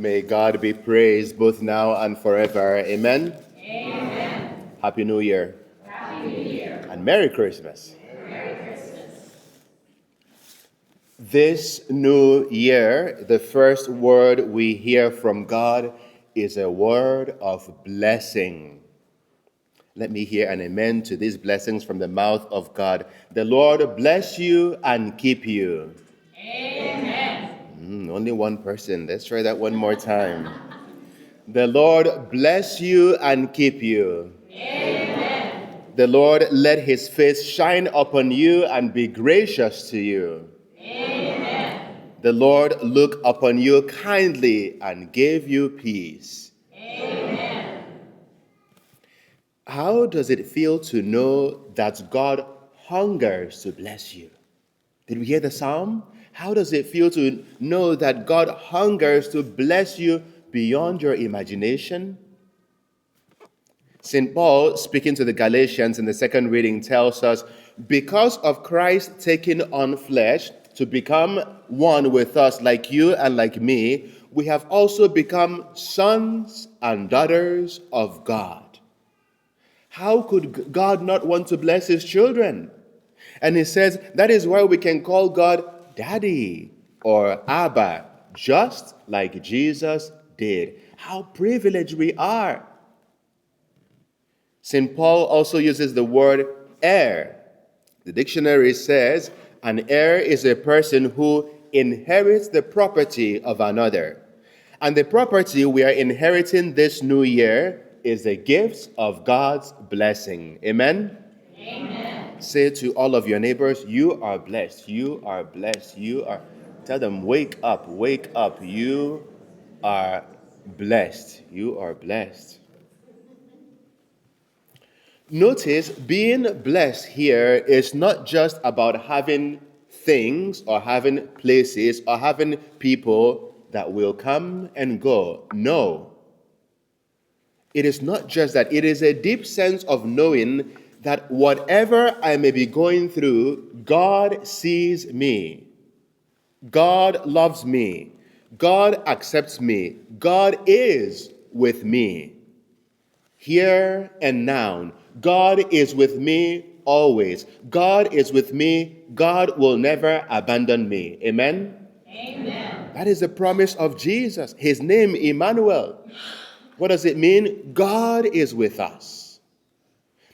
May God be praised both now and forever. Amen? Amen. Happy New Year. Happy New Year. And Merry Christmas. Merry Christmas. This new year, the first word we hear from God is a word of blessing. Let me hear an amen to these blessings from the mouth of God. The Lord bless you and keep you. Amen. Only one person. Let's try that one more time. The Lord bless you and keep you. Amen. The Lord let his face shine upon you and be gracious to you. Amen. The Lord look upon you kindly and give you peace. Amen. How does it feel to know that God hungers to bless you? Did we hear the psalm? How does it feel to know that God hungers to bless you beyond your imagination? St. Paul, speaking to the Galatians in the second reading, tells us, because of Christ taking on flesh to become one with us, like you and like me, we have also become sons and daughters of God. How could God not want to bless his children? And he says that is why we can call God Daddy or Abba, just like Jesus did. How privileged we are. St. Paul also uses the word heir. The dictionary says an heir is a person who inherits the property of another. And the property we are inheriting this new year is the gifts of God's blessing. Amen? Amen. Say to all of your neighbors, you are blessed, you are blessed, you are... Tell them, wake up, you are blessed, you are blessed. Notice, being blessed here is not just about having things or having places or having people that will come and go. No. It is not just that. It is a deep sense of knowing that whatever I may be going through, God sees me. God loves me. God accepts me. God is with me. Here and now. God is with me always. God is with me. God will never abandon me. Amen? Amen. That is the promise of Jesus. His name, Emmanuel. What does it mean? God is with us.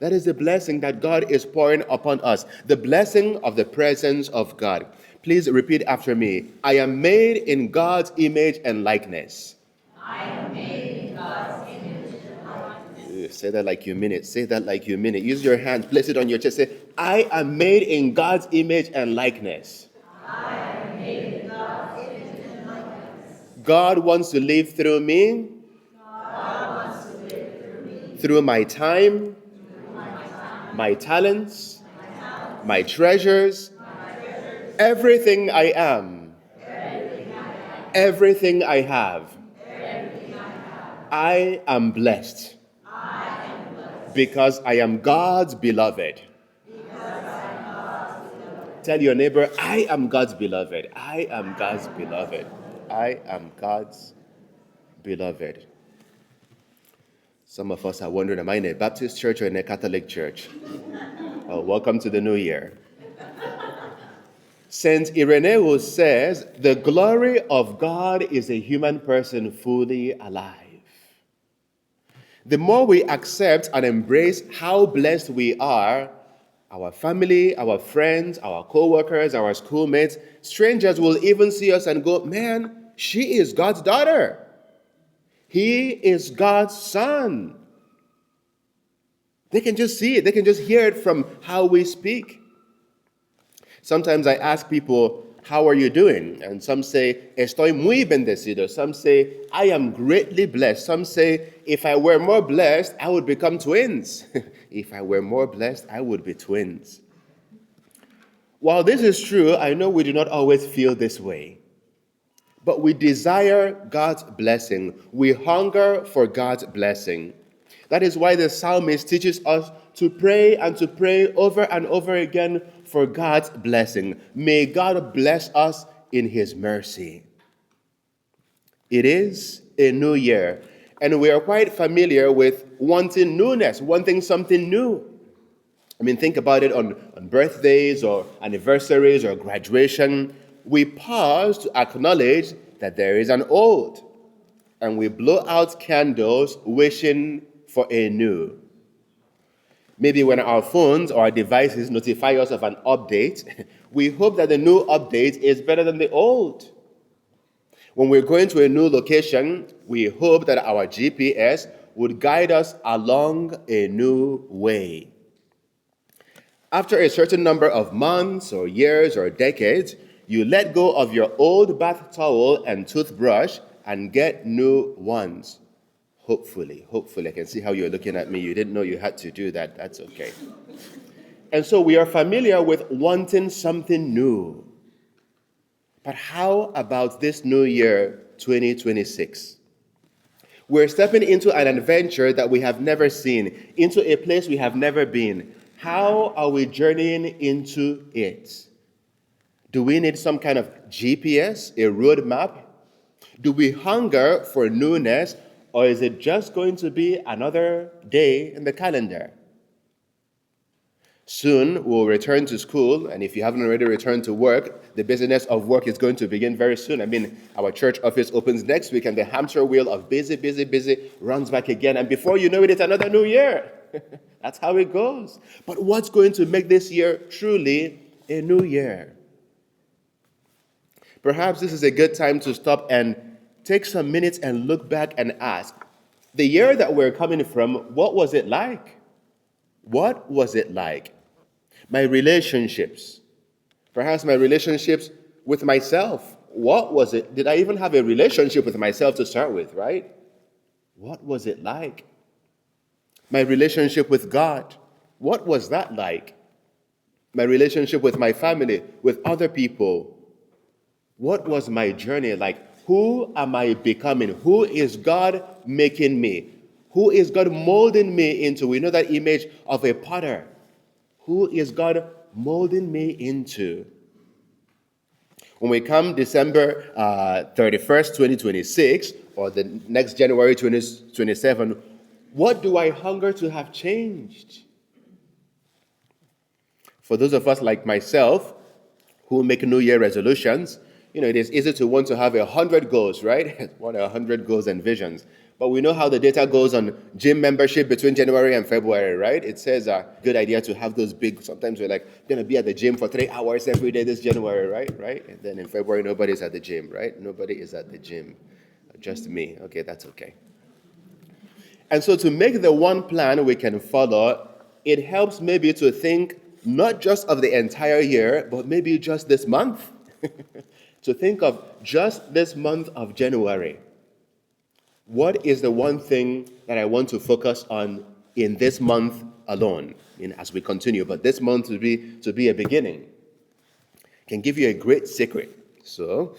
That is the blessing that God is pouring upon us. The blessing of the presence of God. Please repeat after me. I am made in God's image and likeness. I am made in God's image and likeness. Say that like you mean it. Say that like you mean it. Use your hand. Place it on your chest. Say, I am made in God's image and likeness. I am made in God's image and likeness. God wants to live through me. God wants to live through me. Through my time. My talents. My treasures. Everything I am. Everything I have. I am blessed. Because I am God's beloved. Tell your neighbor, I am God's beloved. I am God's beloved. I am God's beloved. Some of us are wondering, am I in a Baptist church or in a Catholic church? Oh, welcome to the new year. Saint Irenaeus says, the glory of God is a human person fully alive. The more we accept and embrace how blessed we are, our family, our friends, our co-workers, our schoolmates, strangers will even see us and go, man, she is God's daughter. He is God's son. They can just see it. They can just hear it from how we speak. Sometimes I ask people, how are you doing? And some say, estoy muy bendecido. Some say, I am greatly blessed. Some say, if I were more blessed, I would become twins. If I were more blessed, I would be twins. While this is true, I know we do not always feel this way. But we desire God's blessing. We hunger for God's blessing. That is why the psalmist teaches us to pray and to pray over and over again for God's blessing. May God bless us in his mercy. It is a new year, and we are quite familiar with wanting newness, wanting something new. I mean, think about it on birthdays or anniversaries or graduation. We pause to acknowledge that there is an old, and we blow out candles wishing for a new. Maybe when our phones or our devices notify us of an update, we hope that the new update is better than the old. When we're going to a new location, we hope that our GPS would guide us along a new way. After a certain number of months or years or decades, you let go of your old bath towel and toothbrush and get new ones. Hopefully. I can see how you're looking at me. You didn't know you had to do that. That's okay. And so we are familiar with wanting something new. But how about this new year, 2026? We're stepping into an adventure that we have never seen, into a place we have never been. How are we journeying into it? Do we need some kind of GPS, a roadmap? Do we hunger for newness, or is it just going to be another day in the calendar? Soon we'll return to school, and if you haven't already returned to work, the business of work is going to begin very soon. I mean, our church office opens next week, and the hamster wheel of busy runs back again, and before you know it, it's another new year. That's how it goes. But what's going to make this year truly a new year? Perhaps this is a good time to stop and take some minutes and look back and ask, the year that we're coming from, what was it like? What was it like? My relationships, perhaps my relationships with myself. What was it? Did I even have a relationship with myself to start with, right? What was it like? My relationship with God, what was that like? My relationship with my family, with other people, what was my journey like? Who am I becoming? Who is God making me? Who is God molding me into? We know that image of a potter. Who is God molding me into? When we come December 31st, 2026, or the next January 2027, what do I hunger to have changed? For those of us like myself who make New Year resolutions, it is easy to want to have 100 goals, right? 100 goals and visions. But we know how the data goes on gym membership between January and February, right? It says a good idea to have those big, sometimes we're like, going to be at the gym for 3 hours every day this January, right? And then in February, nobody's at the gym, right? Nobody is at the gym. Just me. Okay, that's okay. And so to make the one plan we can follow, it helps maybe to think not just of the entire year, but maybe just this month. To think of just this month of January. What is the one thing that I want to focus on in this month alone, as we continue? But this month to be a beginning. Can give you a great secret. So,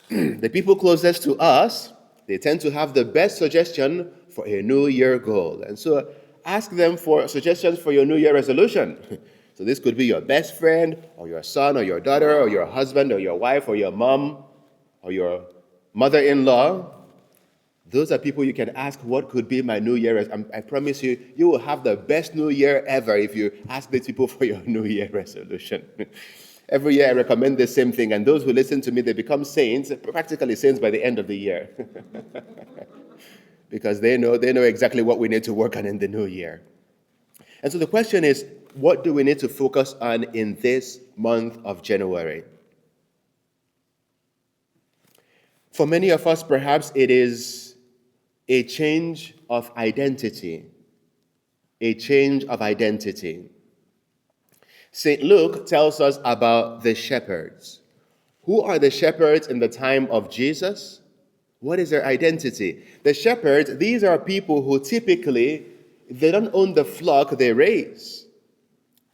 the people closest to us, they tend to have the best suggestion for a New Year goal. And so, ask them for suggestions for your New Year resolution. So this could be your best friend, or your son, or your daughter, or your husband, or your wife, or your mom, or your mother-in-law. Those are people you can ask, what could be my New Year? I promise you, you will have the best New Year ever if you ask these people for your New Year resolution. Every year I recommend the same thing, and those who listen to me, they become saints, practically saints by the end of the year. Because they know exactly what we need to work on in the new year. And so the question is, what do we need to focus on in this month of January? For many of us, perhaps it is a change of identity. A change of identity. St. Luke tells us about the shepherds. Who are the shepherds in the time of Jesus? What is their identity? The shepherds, these are people who typically, they don't own the flock they raise.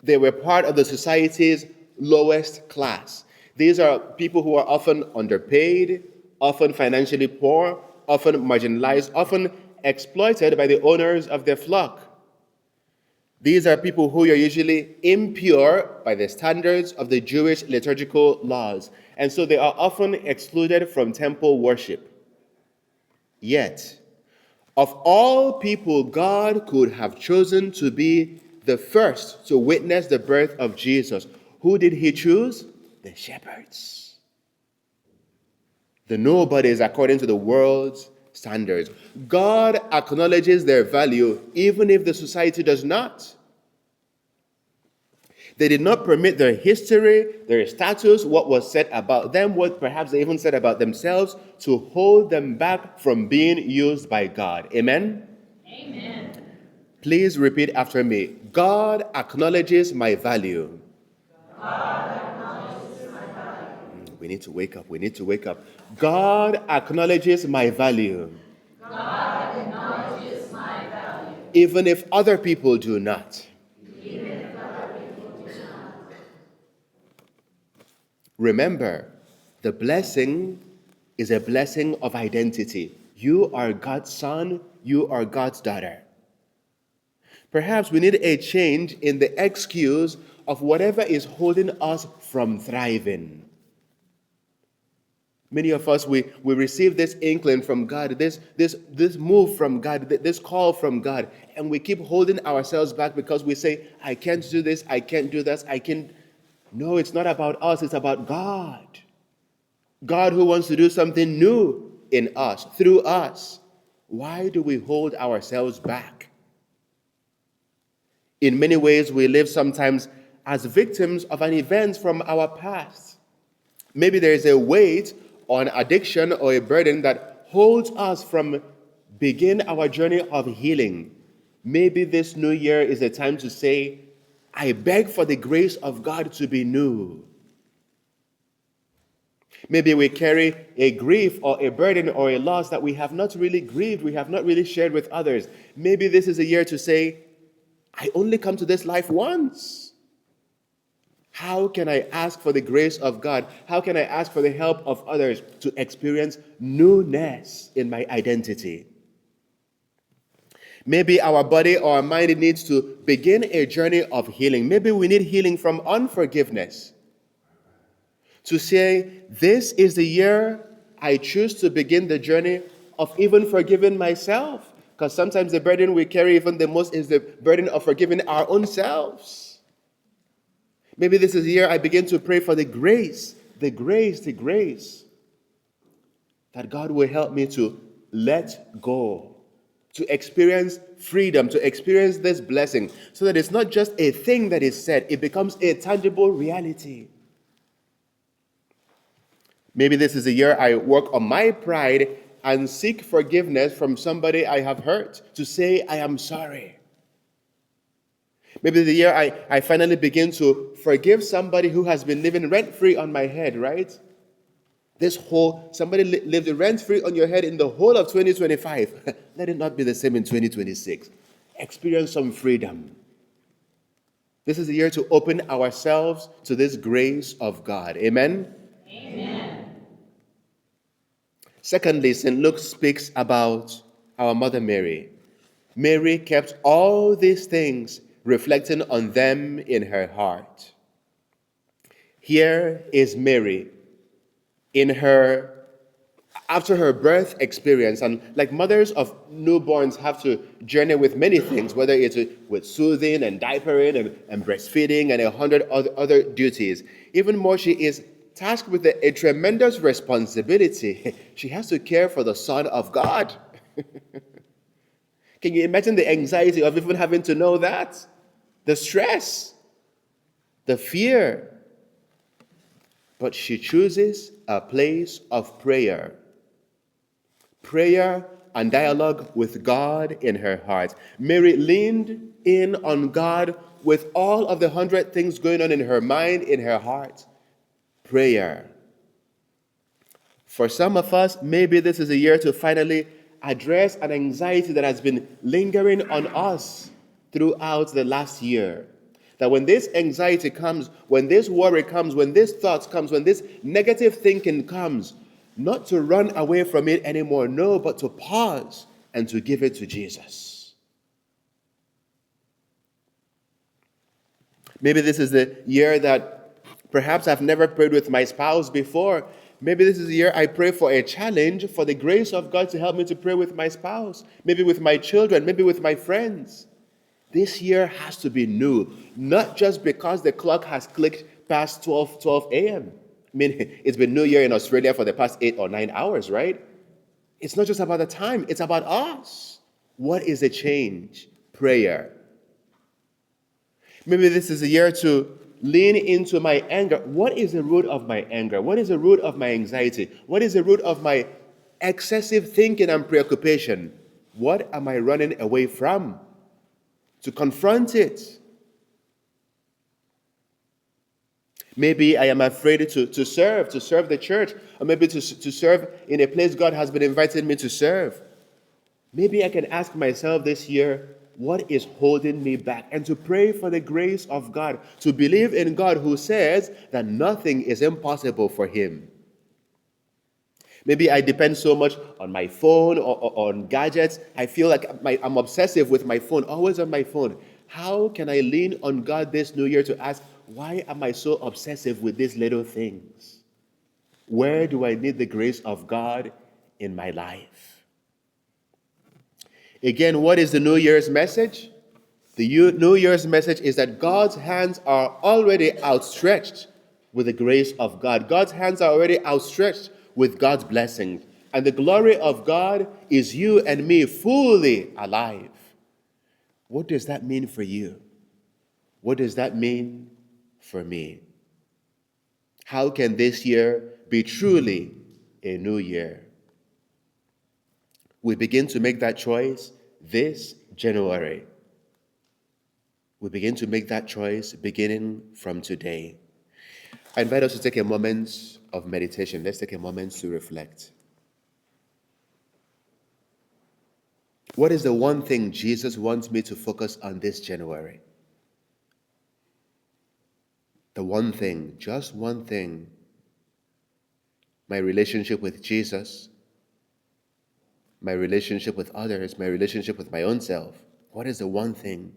They were part of the society's lowest class. These are people who are often underpaid, often financially poor, often marginalized, often exploited by the owners of their flock. These are people who are usually impure by the standards of the Jewish liturgical laws, and so they are often excluded from temple worship. Yet, of all people God could have chosen to be the first to witness the birth of Jesus, who did he choose? The shepherds. The nobodies according to the world's standards. God acknowledges their value even if the society does not. They did not permit their history, their status, what was said about them, what perhaps they even said about themselves, to hold them back from being used by God. Amen? Amen. Please repeat after me. God acknowledges my value. God acknowledges my value. We need to wake up. We need to wake up. God acknowledges my value. God acknowledges my value. Even if other people do not. Even if other people do not. Remember, the blessing is a blessing of identity. You are God's son. You are God's daughter. Perhaps we need a change in the excuse of whatever is holding us from thriving. Many of us, we receive this inkling from God, this move from God, this call from God, and we keep holding ourselves back because we say, I can't do this, I can't do this, I can't. No, it's not about us, it's about God. God who wants to do something new in us, through us. Why do we hold ourselves back? In many ways, we live sometimes as victims of an event from our past. Maybe there is a weight on addiction or a burden that holds us from begin our journey of healing. Maybe this new year is a time to say, I beg for the grace of God to be new. Maybe we carry a grief or a burden or a loss that we have not really grieved, we have not really shared with others. Maybe this is a year to say, I only come to this life once. How can I ask for the grace of God? How can I ask for the help of others to experience newness in my identity? Maybe our body or our mind needs to begin a journey of healing. Maybe we need healing from unforgiveness. To say, this is the year I choose to begin the journey of even forgiving myself. Because sometimes the burden we carry even the most is the burden of forgiving our own selves. Maybe this is the year I begin to pray for the grace that God will help me to let go, to experience freedom, to experience this blessing, so that it's not just a thing that is said, it becomes a tangible reality. Maybe this is the year I work on my pride and seek forgiveness from somebody I have hurt, to say I am sorry. Maybe the year I finally begin to forgive somebody who has been living rent-free on my head, right? Somebody lived rent-free on your head in the whole of 2025. Let it not be the same in 2026. Experience some freedom. This is the year to open ourselves to this grace of God. Amen? Amen. Secondly, St. Luke speaks about our Mother Mary. Mary kept all these things, reflecting on them in her heart. Here is Mary after her birth experience, and like mothers of newborns have to journey with many things, whether it's with soothing and diapering and breastfeeding and 100 other duties. Even more, she is tasked with a tremendous responsibility. She has to care for the Son of God. Can you imagine the anxiety of even having to know that? The stress, the fear. But she chooses a place of prayer. Prayer and dialogue with God in her heart. Mary leaned in on God with all of the 100 things going on in her mind, in her heart. Prayer. For some of us, maybe this is a year to finally address an anxiety that has been lingering on us throughout the last year. That when this anxiety comes, when this worry comes, when this thought comes, when this negative thinking comes, not to run away from it anymore, no, but to pause and to give it to Jesus. Maybe this is the year that perhaps I've never prayed with my spouse before. Maybe this is the year I pray for a challenge, for the grace of God to help me to pray with my spouse, maybe with my children, maybe with my friends. This year has to be new, not just because the clock has clicked past 12 a.m. I mean, it's been New Year in Australia for the past 8 or 9 hours, right? It's not just about the time, it's about us. What is the change? Prayer. Maybe this is a year to lean into my anger. What is the root of my anger? What is the root of my anxiety? What is the root of my excessive thinking and preoccupation? What am I running away from? To confront it. Maybe I am afraid to serve the church, or maybe to serve in a place God has been inviting me to serve. Maybe I can ask myself this year, what is holding me back? And to pray for the grace of God, to believe in God who says that nothing is impossible for him. Maybe I depend so much on my phone or on gadgets. I feel like I'm obsessive with my phone, always on my phone. How can I lean on God this new year to ask, why am I so obsessive with these little things? Where do I need the grace of God in my life? Again, what is the New Year's message? The New Year's message is that God's hands are already outstretched with the grace of God. God's hands are already outstretched with God's blessings. And the glory of God is you and me fully alive. What does that mean for you? What does that mean for me? How can this year be truly a new year? We begin to make that choice this January. We begin to make that choice beginning from today. I invite us to take a moment of meditation. Let's take a moment to reflect. What is the one thing Jesus wants me to focus on this January? The one thing, just one thing. My relationship with Jesus, my relationship with others, my relationship with my own self. What is the one thing